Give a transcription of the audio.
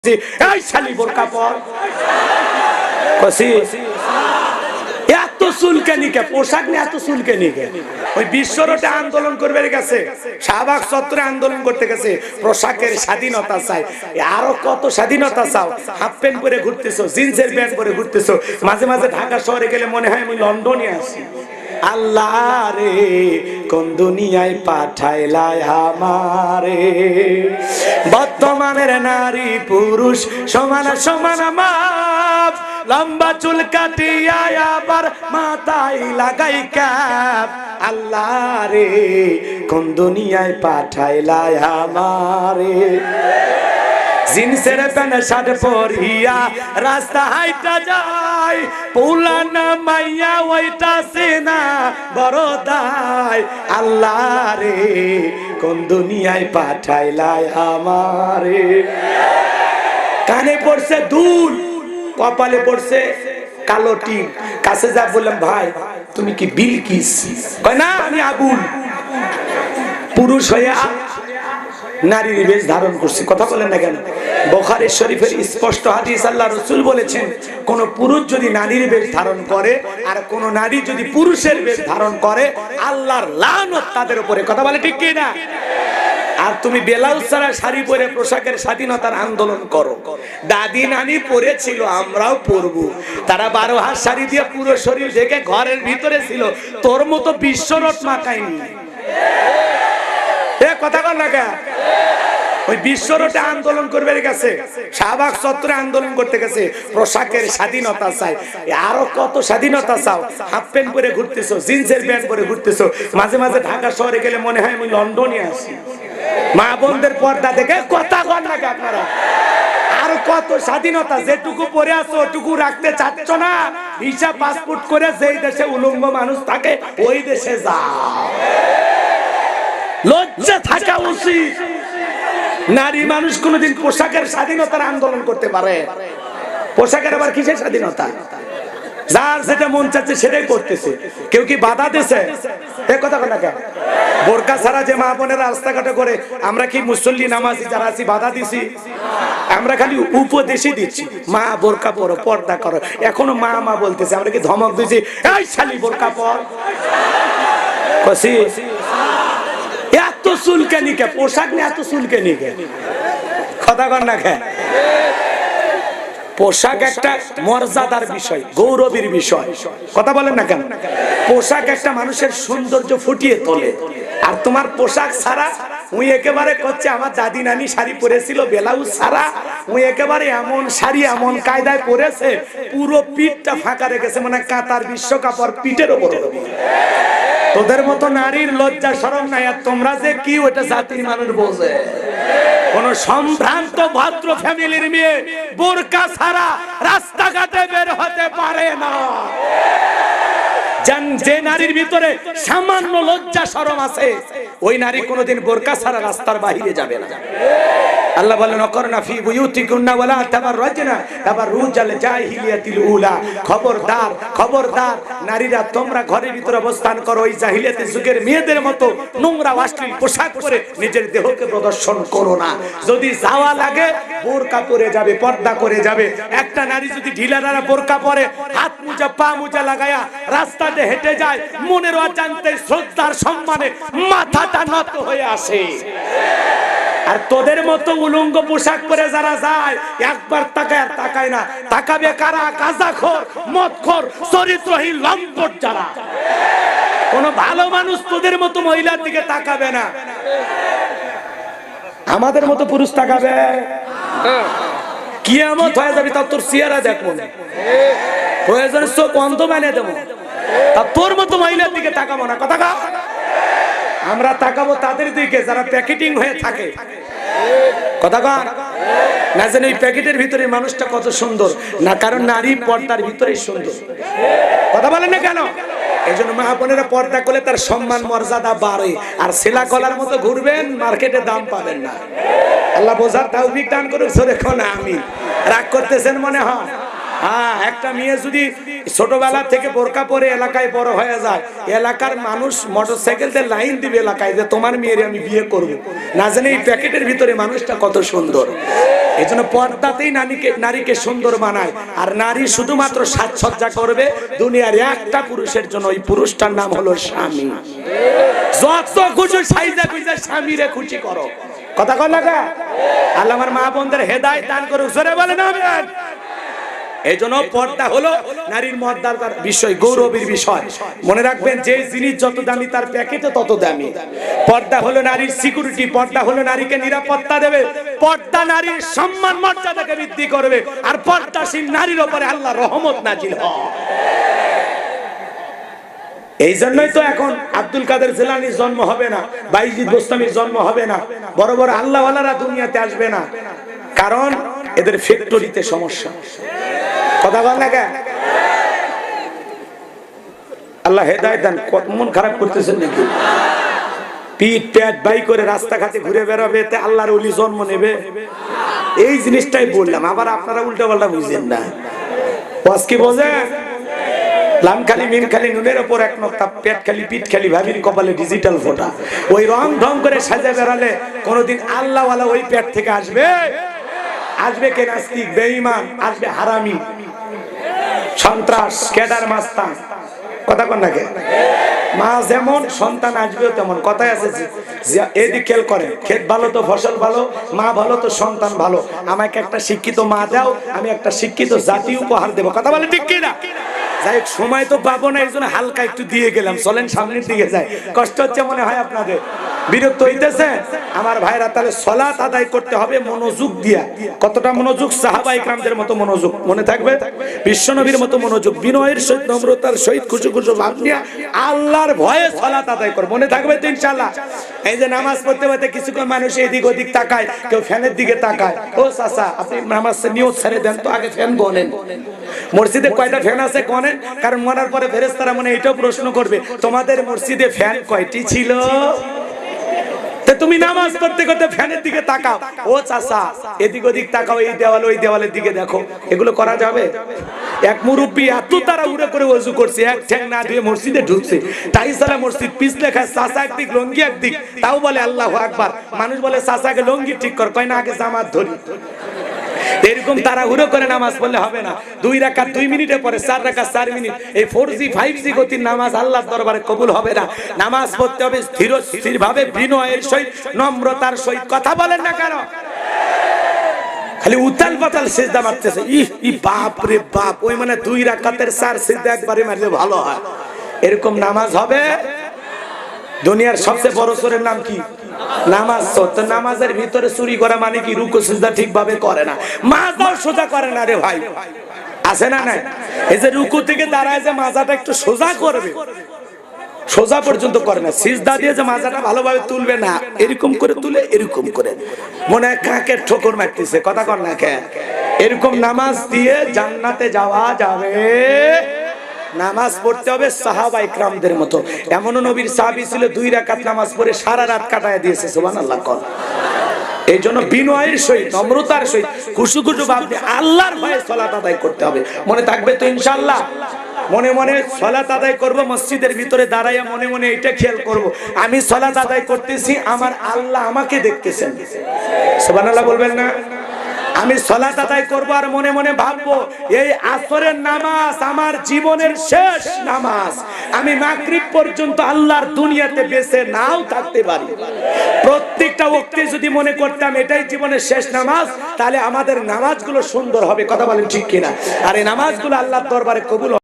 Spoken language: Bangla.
এই শালি বোরকা পর কসি এত চুলকানিকে পোশাক নিয়ে এত চুলকানিকে ওই বিশ্বরোডে আন্দোলন করবে গেছে, শাহবাগ চত্বরে আন্দোলন করতে গেছে, পোশাকের স্বাধীনতা চাই। আরো কত স্বাধীনতা চাও? হাফ প্যান্ট পরে ঘুরতেছো, জিন্সের প্যান্ট পরে ঘুরতেছো, মাঝে মাঝে ঢাকা শহরে গেলে মনে হয় আমি লন্ডনে আছি। আল্লাহ রে কোন দুনিয়ায় পাঠাইলা আমারে, বর্তমানের নারী পুরুষ সমান সমান মাপ, লম্বা চুল কাটিয়া আবার মাথায় লাগাই ক্যাপ। আল্লাহ রে কোন দুনিয়ায় পাঠাইলা আমারে, জিন্সের প্যান্ট শার্ট পরিয়া রাস্তা হাইটা যায়, পুলানা মাইয়া ওইটা সেনা বড় দায়। আল্লাহ রে কোন দুনিয়ায় পাঠাইলা আমারে, কানে পড়ছে দুল, কপালে পড়ছে কালো টিপ। কাছে যা বললাম ভাই তুমি কি বিলকিস? কয় না আমি আবুল। পুরুষ হয়ে নারীর বেশ ধারণ করছে, কথা বলেন না কেন? বুখারী শরীফের স্পষ্ট হাদিস, আল্লাহ রাসূল বলেছেন কোন পুরুষ যদি নারীর বেশ ধারণ করে আর কোন নারী যদি পুরুষের বেশ ধারণ করে আল্লাহর লানত তাদের উপরে। কথা বলে ঠিক কি না? আর তুমি ব্লাউজ ছাড়া শাড়ি পরে পোশাকের স্বাধীনতার আন্দোলন করো। দাদি নানি পরেছিল, আমরাও পরবো। তারা 12 হাত শাড়ি দিয়ে পুরো শরীর ঢেকে ঘরের ভিতরে ছিল, তোর মতো বিশ্বরোড মাকায়নি। কথা বল না কে? ওই বিশ্বরোডে আন্দোলন করবে গেছে, শাহবাগ চত্বরে আন্দোলন করতে গেছে, পোশাকের স্বাধীনতা চাই। আরো কত স্বাধীনতা চাও? হাফ প্যান্ট পরে ঘুরতেছো, জিন্সের প্যান্ট পরে ঘুরতেছো, মাঝে মাঝে ঢাকা শহরে গেলে মনে হয় আমি লন্ডনে আছি। মা বোনদের পর্দা দেখে কথা বল না কে আপনারা? আর কত স্বাধীনতা, যেটুকু পরে আছো ওটুকু রাখতে চাচ্ছ না। ভিসা পাসপোর্ট করে যেই দেশে উলঙ্গ মানুষ থাকে ওই দেশে যাও। লজ্জা থাকা উচিত। নারী মানুষ কোনদিন পোশাকের স্বাধীনতার আন্দোলন করতে পারে? পোশাকের আবার কিসের স্বাধীনতা? যার যেটা মন চাচ্ছে সেটাই করতেছে। কেউ কি বাধা দিছে? এই কথা বলে না কেন? বোরকা ছাড়া যে মা বোনেরা রাস্তাঘাটে করে, আমরা কি মুসল্লি নামাজি যারা আছি বাধা দিছি? আমরা খালি উপদেশই দিচ্ছি, মা বোরকা পরো, পর্দা করো। এখনো মা মা বলতেছে, আমরা কি ধমক দিছি এই শালি বোরকা পর? কসি এত চুলকানিকে পোশাক নিয়ে এত চুলকানিকে, কথা কর না কেন? পোশাক একটা মর্যাদার বিষয়, গৌরবের বিষয়, কথা বলেন না কেন? পোশাক একটা মানুষের সৌন্দর্য ফুটিয়ে তোলে। আর তোমার পোশাক ছাড়া উই একেবারে করছে, আমার দাদি নানি শাড়ি পরেছিল ব্লাউজ ছাড়া, উই একেবারে এমন শাড়ি এমন কায়দায় পরেছে পুরো পিঠটা ফাঁকা রেখেছে, মানে কাতার বিশ্বকাপ আর পিঠের ওপর। তোদের মতো নারীর লজ্জা শরম নাই। আর তোমরা যে কি ওটা জাতির মানুষ বোঝে। কোন সম্ভ্রান্ত ভদ্র ফ্যামিলির মেয়ে বোরকা ছাড়া রাস্তাঘাটে বের হতে পারে না। যে নারীর ভিতরে সামান্য লজ্জা শরম আছে ওই নারী কোনোদিন বোরকা ছাড়া রাস্তার বাইরে যাবে না। আল্লাহ বলেন অকরনা ফি বুয়ুতিকুন্না ওয়ালা তাবাররাজনা তাবাররুজাল জাহিলিয়াতিল উলা। খবরদার খবরদার নারীরা, তোমরা ঘরের ভিতরে অবস্থান করো ওই জাহিলিয়াতের যুগের মেয়েদের মতো নোংরা অশ্লীল পোশাক পরে নিজের দেহকে প্রদর্শন করো না। যদি যাওয়া লাগে বোরকা পরে যাবে, পর্দা করে যাবে। একটা নারী যদি ঢিলাঢালা বোরকা পরে, হাত মোজা পা মোজা লাগায়া রাস্তাতে হেঁটে যায়, মনের অজান্তে শ্রদ্ধার সম্মানে মাথাটা নত হয়ে আসে। আর তোদের মতো উলঙ্গ পোশাক পরে যারা যায় একবার তাকায় আর তাকায় না। তাকাবে কারা? গাঁজাখোর, মদখোর, চরিত্রহীন লম্পট যারা। কোন ভালো মানুষ তোদের মতো মহিলার দিকে তাকাবে না। আমাদের মতো পুরুষ তাকাবে? কিয়ামত হয়ে যাবে, তাও তোর চেহারা দেখবো না, প্রয়োজনে চোখ অন্ধ বানিয়ে দেবো, তা তোর মতো মহিলার দিকে তাকাবো না। কথা কা? আমরা তাকাবো তাদের দিকে যারা প্যাকেটিং হয়ে থাকে। কথা কন না? জানেন এই প্যাকেটের ভিতরে মানুষটা কত সুন্দর না, কারণ নারী পর্দার ভিতরেই সুন্দর। কথা বলেন না কেন? এই জন্য মা বোনেরা পর্দা করলে তার সম্মান মর্যাদা বাড়ে। আর ছেলা কলার মতো ঘুরবেন, মার্কেটে দাম পাবেন না। আল্লাহ বোঝার তৌফিক দান করুক। সরে কোন আমি রাগ করতেছেন মনে হয়? হ্যাঁ, একটা মেয়ে যদি ছোটবেলা থেকে বোরকা পরে এলাকায় বড় হয়ে যায়, এলাকার মানুষ মোটরসাইকেল দিয়ে লাইন দিবে এলাকায় যে তোমার মেয়ের আমি বিয়ে করব, না জানি এই প্যাকেটের ভিতরে মানুষটা কত সুন্দর। এই জন্য পর্দাতেই নারীকে সুন্দর বানায়। আর নারী শুধুমাত্র সাজসজ্জা করবে দুনিয়ার একটা পুরুষের জন্য, ওই পুরুষটার নাম হলো স্বামী। যত খুশি সাইজা খুঁজা স্বামীরে খুশি করো, কথা কর না। আল্লাহ আমার মা বোনদের হেদায়েত দান করুক, জোরে বলেন আমিন। এই জন্য পর্দা হলো নারীর মর্যাদার বিষয়, গৌরবের বিষয়। মনে রাখবেন, যে জিনিস যত দামি তার প্যাকেটে তত দামি। পর্দা হলো নারীর সিকিউরিটি, পর্দা হলো নারীকে নিরাপত্তা দেবে, পর্দা নারীর সম্মান মর্যাদাকে বৃদ্ধি করবে, আর পর্দাশীল নারীর উপরে আল্লাহর রহমত নাজিল হয়। এই জন্যই তো এখন আব্দুল কাদের জিলানীর জন্ম হবে না, বাইজিদ বোস্তামির জন্ম হবে না, বড় বড় আল্লাহওয়ালারা দুনিয়াতে আসবে না, কারণ এদের ফ্যাক্টরিতে সমস্যা। কথা বল না কেন? আল্লাহ হেদায়েত দান। মন খারাপ করতেছেন নাকি? পিঠ পেট বাই করে রাস্তাঘাটে ঘুরে বেড়াবে, এতে আল্লাহর ওলি জন্ম নেবে? এই জিনিসটাই বললাম, আবার আপনারা উল্টা পাল্টা বুঝছেন না। বস কি বোঝেন? লাম খালি মিম খালি নুনের ওপর এক নক্তা, পেট খালি পিঠ খালি ভাবির কপালে ডিজিটাল ফোটা। ওই রং ঢং করে সাজা বেড়ালে কোনোদিন আল্লাহওয়ালা ওই পেট থেকে আসবে? আসবে কে? নাস্তিক, বেঈমান, আসবে হারামি, সন্ত্রাস, ক্যাডার, মাস্তান। কথা কন না কে? মা যেমন সন্তান আসবেও তেমন। কথায় আছে যে এদিক খেয়াল করেন, ক্ষেত ভালো তো ফসল ভালো, মা ভালো তো সন্তান ভালো। আমাকে একটা শিক্ষিত মা দাও, আমি একটা শিক্ষিত জাতি উপহার দেবো। কথা বলে ঠিক কিনা? যাই হোক, সময় তো পাবো না, এই জন্য হালকা একটু দিয়ে গেলাম। চলেন সামনের দিকে যাই। কষ্ট হচ্ছে মনে হয় আপনাদের, বিরক্ত হইতেছে আমার ভাইরা? তাহলে সালাত আদায় করতে হবে মনোযোগ দিয়া। কতটা মনোযোগ? সাহাবা ইকরামদের মতো মনোযোগ, মনে থাকবে? বিশ্বনবীর মতো মনোযোগ, বিনয়ের সহিত, নম্রতার সহিত, খুশি খুশি ভাব নিয়ে আল্লাহর ভয়ে সালাত আদায় কর, মনে থাকবে তো ইনশাআল্লাহ? এই যে নামাজ পড়তে পড়তে কিছুক্ষণ মানুষ এদিক ওদিক তাকায়, কেউ ফ্যানের দিকে তাকায়। ও চাচা, আপনি নামাজ নিয়ত ছেড়ে দেন তো, আগে ফ্যান গনেন। মসজিদে কয়টা ফ্যান আছে গনেন, কারণ মরার পরে ফেরেশতারা মনে এটাও প্রশ্ন করবে, তোমাদের মসজিদে ফ্যান কয়টি ছিল? তুমি নামাজ পড়তে করতে ফ্যানের দিকে তাকাও। ও চাচা, এদিক ওদিক তাকাও, এই দেওয়াল ওই দেওয়ালের দিকে দেখো। এগুলো করা যাবে? এক মুরব্বী এত তারা উড়ে করে ওযু করছে, এক ঠ্যাং না ধুয়ে মসজিদে ঢুকছে। টাইসালা মসজিদ, পিছলে খায়, চাচা একদিক লঙ্গি একদিক, তাও বলে আল্লাহু আকবার। মানুষ বলে চাচাকে লঙ্গি ঠিক কর, কয় না আগে জামাত ধরি। এরকম তাড়াহুড়ো করে নামাজ পড়লে হবে না। 2 রাকাত 2 মিনিটে পরে 4 রাকাত 4 মিনিট, এই 4G 5G গতির নামাজ আল্লাহর দরবারে কবুল হবে না। নামাজ পড়তে হবে স্থির ভাবে, বিনয়ের সহিত, নম্রতার সহিত। কথা বলেন না কেন? খালি উতাল পাতাল সিজদা মারতেছে। ই বাপ রে বাপ, ওই মানে 2 রাকাতের 4 সিজদা একবারে মারলে ভালো হয়। এরকম নামাজ হবে? দুনিয়ার সবচেয়ে বড় চোরের নাম কি? নামাজ। তো নামাজের ভিতরে চুরি করা মানে কি? রুকু সিজদা ঠিকভাবে করে না, মাজাও সোজা করে না রে ভাই, আছে না নাই? এই যে রুকু থেকে দাঁড়ায় যে মাজাটা একটু সোজা করবে, সোজা পর্যন্ত করে না। সিজদা দিয়ে যে মাজাটা ভালোভাবে তুলবে না, এরকম করে তুলে, এরকম করে, মনে হয় কাকের ঠোকর মারতেছে। কথা কর না কে? এরকম নামাজ দিয়ে জান্নাতে যাওয়া যাবে? নামাজ পড়তে হবে সাহাবা ইকরামদের মতো। এমনও নবীর সাহাবী ছিল 2 রাকাত নামাজ পড়ে সারা রাত কাটায় দিয়েছে। সুবহানাল্লাহ কর। এই জন্য বিনয়ের সহিত, নম্রতার সহিত, খুশু খুশু ভাবে আল্লাহর ভয়ে সালাত আদায় করতে হবে। মনে থাকবে তো ইনশাআল্লাহ? মনে মনে সালাত আদায় করব, মসজিদের ভিতরে দাঁড়াইয়া মনে মনে এটা খেয়াল করব, আমি সালাত আদায় করতেছি, আমার আল্লাহ আমাকে দেখতেছেন। সুবহানাল্লাহ বলবেন না? আমি সালাত আদায় করব আর মনে মনে ভাববো, এই আসরের নামাজ আমার জীবনের শেষ নামাজ। আমি মাগরিব পর্যন্ত আল্লাহর দুনিয়াতে বেঁচে নাও থাকতে পারি। প্রত্যেকটা ওয়াক্তে যদি মনে করতাম এটাই জীবনের শেষ নামাজ, তাহলে আমাদের নামাজগুলো সুন্দর হবে। কথা বলেন ঠিক কিনা? আর এই নামাজগুলো আল্লাহর দরবারে কবুল